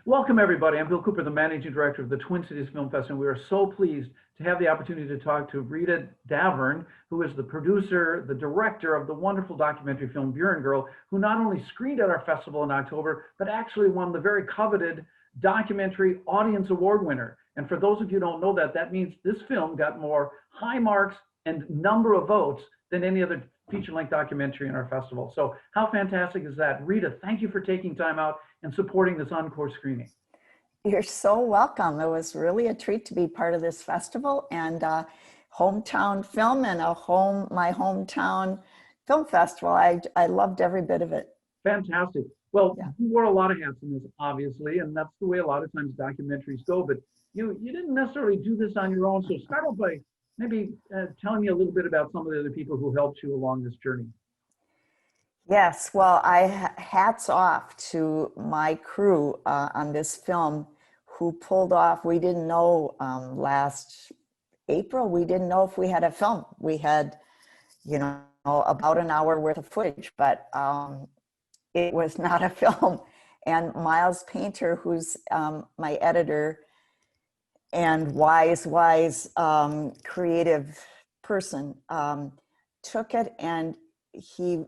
Welcome, everybody. I'm Bill Cooper, the Managing Director of the Twin Cities Film Fest, and we are so pleased to have the opportunity to talk to Rita Davern, who is the producer, the director of the wonderful documentary film Burren Girl, who not only screened at our festival in October, but actually won the very coveted Documentary Audience Award winner. And for those of you who don't know that, that means this film got more high marks and number of votes than any other feature-length documentary in our festival. So how fantastic is that? Rita, thank you for taking time out and supporting this encore screening. You're so welcome. It was really a treat to be part of this festival and hometown film and my hometown film festival. I loved every bit of it. Fantastic. Well, yeah. You wore a lot of hats in this, obviously, and that's the way a lot of times documentaries go, but you didn't necessarily do this on your own. So start off by maybe telling me a little bit about some of the other people who helped you along this journey. Yes, well, hats off to my crew on this film who pulled off. We didn't know last April, we didn't know if we had a film. We had, about an hour worth of footage, but it was not a film. And Miles Painter, who's my editor and wise creative person, took it, and he's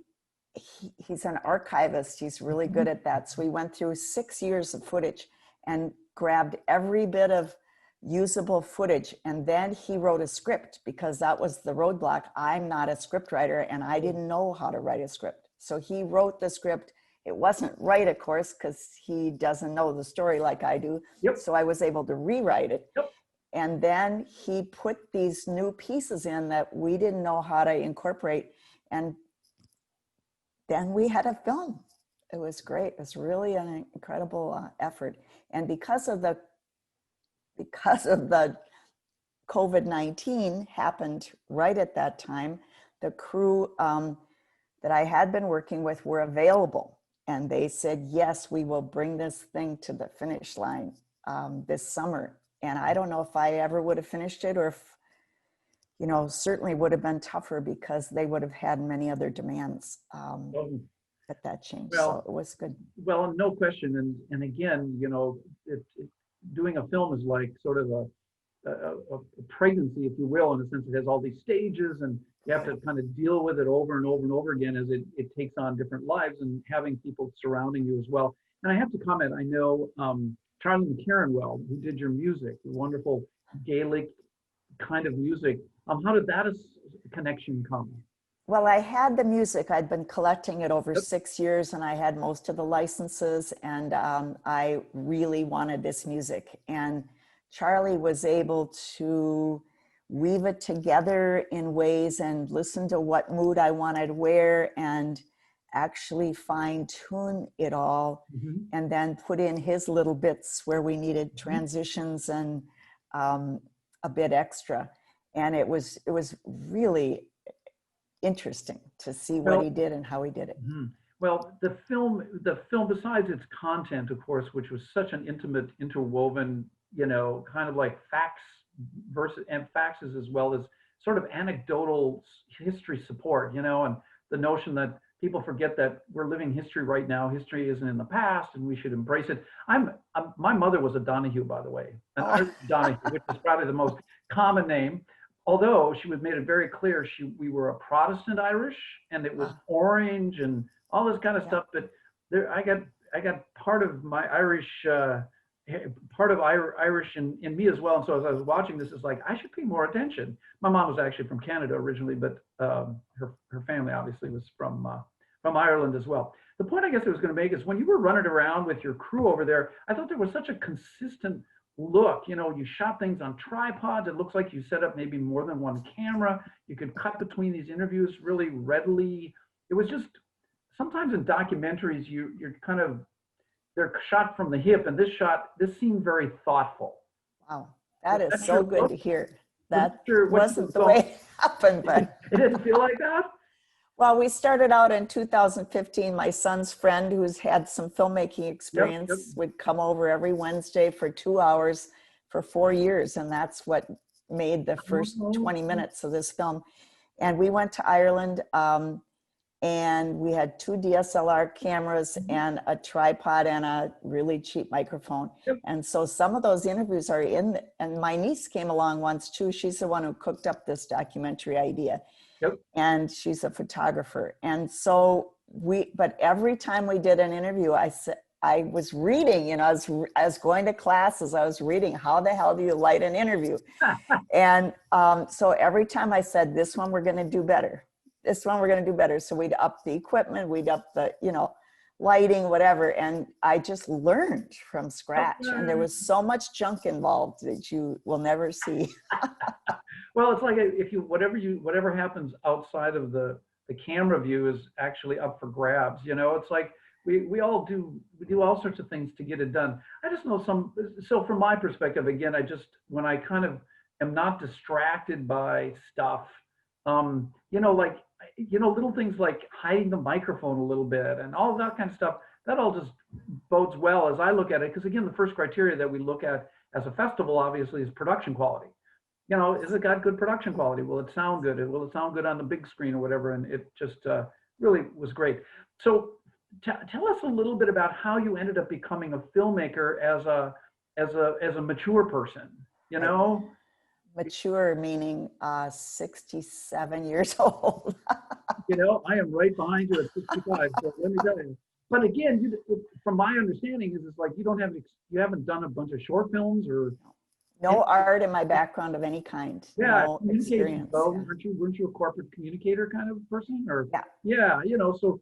an archivist. He's really good at that. So we went through 6 years of footage and grabbed every bit of usable footage. And then he wrote a script, because that was the roadblock. I'm not a script writer and I didn't know how to write a script. So he wrote the script. It wasn't right, of course, because he doesn't know the story like I do. Yep. So I was able to rewrite it. Yep. And then he put these new pieces in that we didn't know how to incorporate. And then we had a film. It was great. It was really an incredible effort. And because of the COVID-19 happened right at that time, the crew that I had been working with were available. And they said, yes, we will bring this thing to the finish line this summer. And I don't know if I ever would have finished it, or if, certainly would have been tougher, because they would have had many other demands at that change. Well, so it was good. Well, no question. And again, doing a film is like sort of a pregnancy, if you will, in a sense. It has all these stages, and you have to kind of deal with it over and over and over again as it takes on different lives, and having people surrounding you as well. And I have to comment, I know Charlie McCarran, who did your music, the wonderful Gaelic kind of music. How did that connection come? Well, I had the music. I'd been collecting it over 6 years, and I had most of the licenses, and I really wanted this music. And Charlie was able to weave it together in ways and listen to what mood I wanted where, and actually fine tune it all, and then put in his little bits where we needed transitions and a bit extra. And it was really interesting to see what he did and how he did it. Well, the film, besides its content, of course, which was such an intimate, interwoven, kind of like facts versus and faxes, as well as sort of anecdotal history support, and the notion that people forget that we're living history right now. History isn't in the past, and we should embrace it. My mother was a Donahue, by the way, an Irish Donahue, which is probably the most common name. Although she made it very clear we were a Protestant Irish, and it was orange and all this kind of stuff. But I got part of my Irish, Irish in me as well. And so as I was watching this, it's like I should pay more attention. My mom was actually from Canada originally, but her family obviously was from Ireland as well. The point I guess I was going to make is, when you were running around with your crew over there, I thought there was such a consistent look. You shot things on tripods. It looks like you set up maybe more than one camera. You could cut between these interviews really readily. It was just, sometimes in documentaries, you're kind of, they're shot from the hip, and this seemed very thoughtful. Wow, that is so good to hear. That wasn't the way it happened, but it didn't feel like that. Well, we started out in 2015. My son's friend, who's had some filmmaking experience, would come over every Wednesday for 2 hours for 4 years. And that's what made the first 20 minutes of this film. And we went to Ireland and we had 2 DSLR cameras and a tripod and a really cheap microphone. Yep. And so some of those interviews are in, and my niece came along once too. She's the one who cooked up this documentary idea. Yep. And she's a photographer. And so but every time we did an interview, I was reading, you know, I was going to classes, I was reading, how the hell do you light an interview? And so every time I said, this one we're going to do better. This one we're going to do better. So we'd up the equipment, we'd up the, you know, lighting, whatever. And I just learned from scratch. And there was so much junk involved that you will never see. Well, it's like if whatever happens outside of the camera view is actually up for grabs. You know, it's like we do all sorts of things to get it done. I just know so from my perspective, again, when I kind of am not distracted by stuff, you know, like, you know, little things like hiding the microphone a little bit and all that kind of stuff, that all just bodes well as I look at it. Because again, the first criteria that we look at as a festival, obviously, is production quality. You know, is it got good production quality? Will it sound good? Will it sound good on the big screen or whatever? And it just really was great. So tell us a little bit about how you ended up becoming a filmmaker as a mature person, you know? Mature meaning 67 years old. You know, I am right behind you at 65, so let me tell you. But again, from my understanding, is it's like you haven't done a bunch of short films or no art in my background of any kind. Yeah, no experience. Well, yeah. weren't you a corporate communicator kind of person? Or yeah, you know, so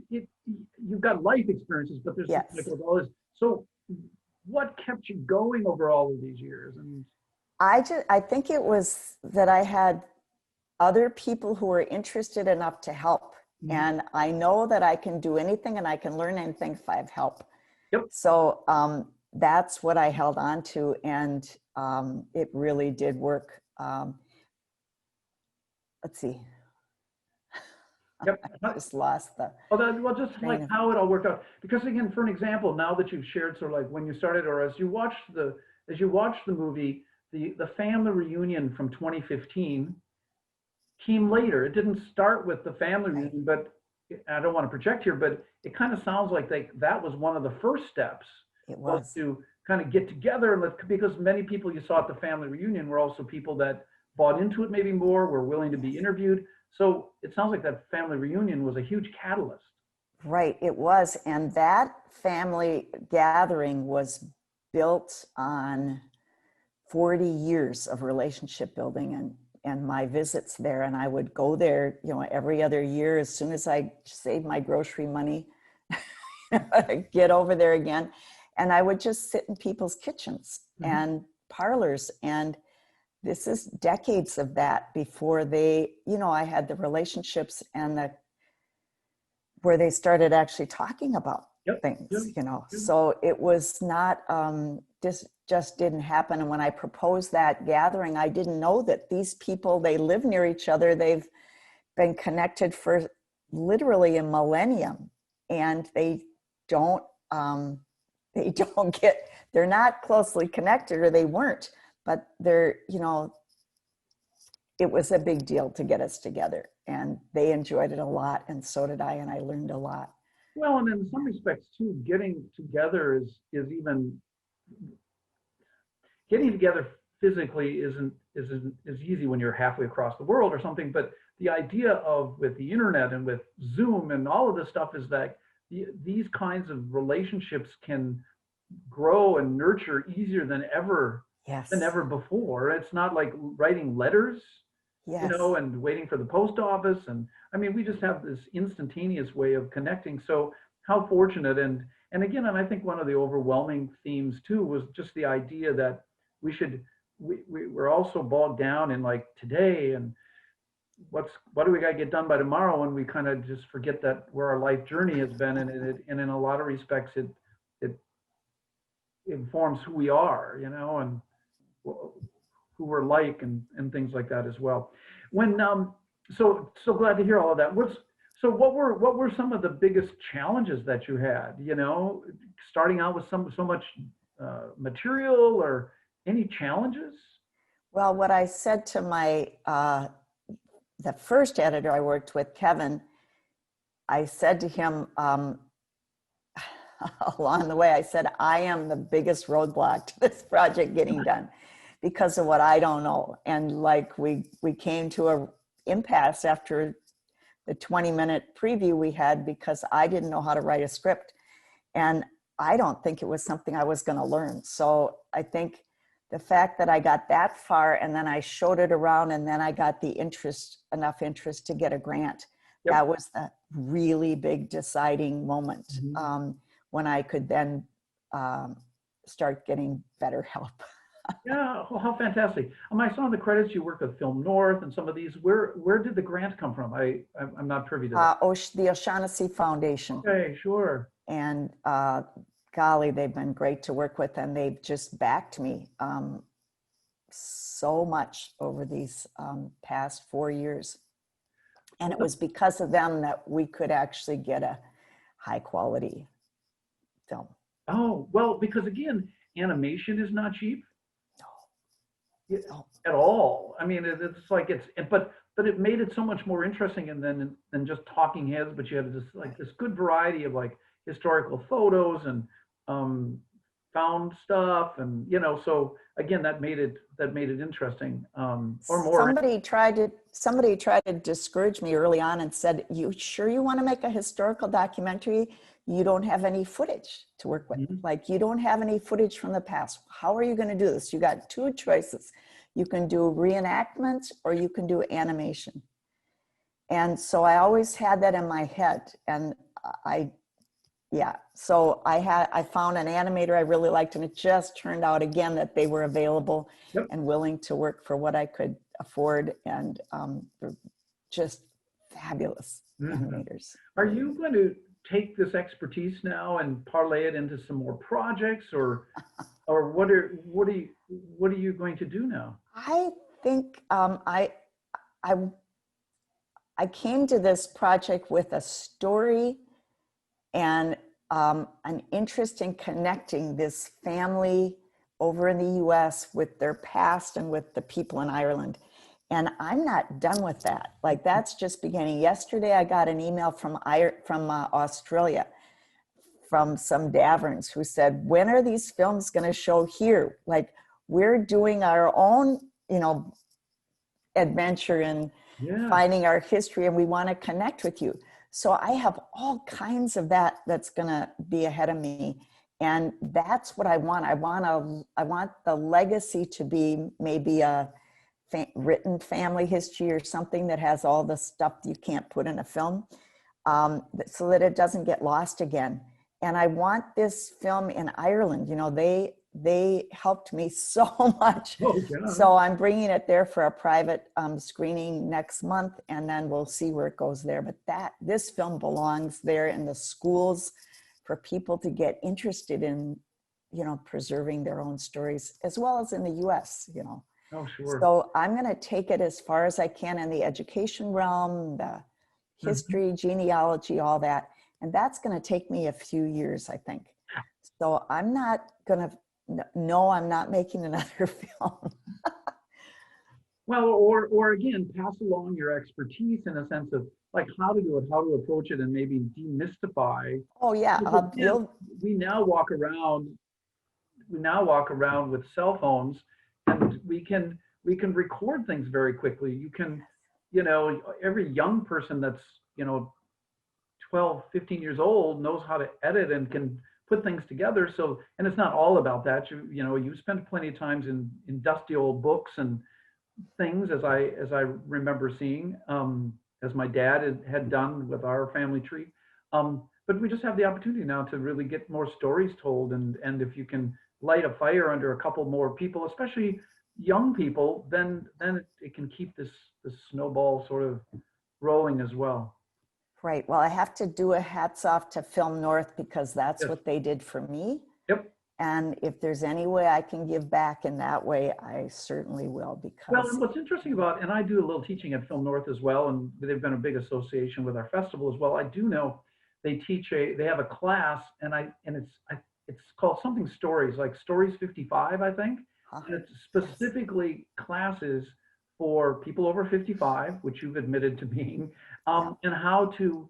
you've got life experiences, but there's yes. like all this. So what kept you going over all of these years? And I think it was that I had other people who were interested enough to help. Mm-hmm. And I know that I can do anything and I can learn anything if I have help. Yep. So that's what I held on to, and it really did work. Let's see. Yep. I just lost the. Well, just like how it all worked out. Because again, for an example, now that you've shared sort of like when you started, or as you watched the movie, the family reunion from 2015 came later. It didn't start with the family reunion, but I don't want to project here, but it kind of sounds like that was one of the first steps. It was to kind of get together, because many people you saw at the family reunion were also people that bought into it maybe more, were willing to be interviewed. So it sounds like that family reunion was a huge catalyst. Right, it was. And that family gathering was built on 40 years of relationship building and my visits there. And I would go there, you know, every other year as soon as I saved my grocery money, I'd get over there again. And I would just sit in people's kitchens mm-hmm. and parlors. And this is decades of that before they, you know, I had the relationships and where they started actually talking about yep. things, yep. you know. Yep. So it was not, this just didn't happen. And when I proposed that gathering, I didn't know that these people, they live near each other. They've been connected for literally a millennium, and they're not closely connected, or they weren't, but they're, you know, it was a big deal to get us together, and they enjoyed it a lot. And so did I, and I learned a lot. Well, and in some respects too, getting together is even, getting together physically isn't easy when you're halfway across the world or something, but the idea of with the internet and with Zoom and all of this stuff is that these kinds of relationships can grow and nurture easier than ever before. It's not like writing letters, yes. you know, and waiting for the post office. And I mean, we just have this instantaneous way of connecting. So how fortunate. And again, and I think one of the overwhelming themes too was just the idea that we're also bogged down in like today and what do we got to get done by tomorrow, and we kind of just forget that where our life journey has been, and in a lot of respects it informs who we are, you know, and who we're like, and things like that as well. When so glad to hear all of that. What were some of the biggest challenges that you had, you know, starting out with so much material, or any challenges? Well, what I said to my the first editor I worked with, Kevin, I said to him, along the way, I said, I am the biggest roadblock to this project getting done because of what I don't know. And like we came to a impasse after the 20-minute preview we had because I didn't know how to write a script. And I don't think it was something I was going to learn. So I think the fact that I got that far and then I showed it around and then I got the enough interest to get a grant. Yep. That was the really big deciding moment. Mm-hmm. When I could then start getting better help. Yeah, well, how fantastic. I saw in the credits you worked with Film North and some of these. Where did the grant come from? I'm not privy to that. The O'Shaughnessy Foundation. Okay, sure. And golly, they've been great to work with, and they've just backed me so much over these past 4 years. And it was because of them that we could actually get a high quality film. Oh, well, because again, animation is not cheap. No. At all. I mean, it's like but it made it so much more interesting and than just talking heads, but you had this good variety of like historical photos and found stuff, and so again that made it interesting, or more. Somebody tried to discourage me early on and said, you sure you want to make a historical documentary? You don't have any footage to work with. Mm-hmm. Like, you don't have any footage from the past. How are you going to do this? You got two choices. You can do reenactment or you can do animation. And so I always had that in my head. And so I found an animator I really liked, and it just turned out again that they were available. Yep. And willing to work for what I could afford, and they're just fabulous animators. Are you going to take this expertise now and parlay it into some more projects, or what are you going to do now? I think I came to this project with a story and an interest in connecting this family over in the US with their past and with the people in Ireland. And I'm not done with that. Like, that's just beginning. Yesterday, I got an email from Australia, from some Daverns, who said, when are these films going to show here? Like, we're doing our own, adventure in finding our history, and we want to connect with you. So I have all kinds of that's going to be ahead of me. And that's what I want. I want the legacy to be maybe a written family history or something that has all the stuff you can't put in a film, so that it doesn't get lost again. And I want this film in Ireland. They helped me so much. Oh, yeah. So I'm bringing it there for a private screening next month, and then we'll see where it goes there. But this film belongs there in the schools for people to get interested in, preserving their own stories, as well as in the US, Oh, sure. So I'm going to take it as far as I can in the education realm, the history, genealogy, all that. And that's going to take me a few years, I think. So I'm not going to, no, I'm not making another film. Well, or again, pass along your expertise in a sense of like how to do it, how to approach it, and maybe demystify. Oh yeah. We now walk around with cell phones, and we can record things very quickly. You can, every young person that's, 12, 15 years old knows how to edit and can put things together. So, and it's not all about that. You spend plenty of times in dusty old books and things, as I remember seeing, as my dad had done with our family tree. But we just have the opportunity now to really get more stories told. And if you can light a fire under a couple more people, especially young people, then it can keep this snowball sort of rolling as well. Right. Well, I have to do a hats off to Film North, because that's what they did for me. Yep. And if there's any way I can give back in that way, I certainly will. Because well, and what's interesting about, and I do a little teaching at Film North as well, and they've been a big association with our festival as well. I do know they have a class, and it's called something stories, like Stories 55, I think. And it's specifically classes for people over 55, which you've admitted to being, and how to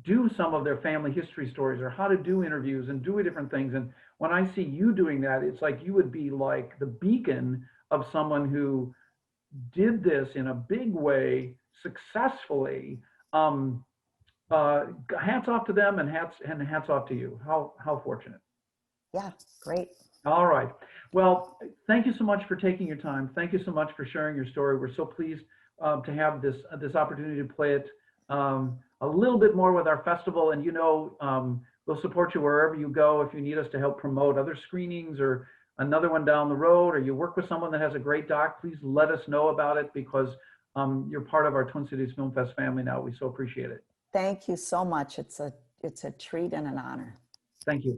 do some of their family history stories or how to do interviews and do different things. And when I see you doing that, it's like you would be like the beacon of someone who did this in a big way successfully. Um, Hats off to them, and hats off to you. How fortunate. Yeah, great. All right. Well, thank you so much for taking your time. Thank you so much for sharing your story. We're so pleased to have this opportunity to play it a little bit more with our festival. And we'll support you wherever you go. If you need us to help promote other screenings or another one down the road, or you work with someone that has a great doc, please let us know about it, because you're part of our Twin Cities Film Fest family now. We so appreciate it. Thank you so much. It's a treat and an honor. Thank you.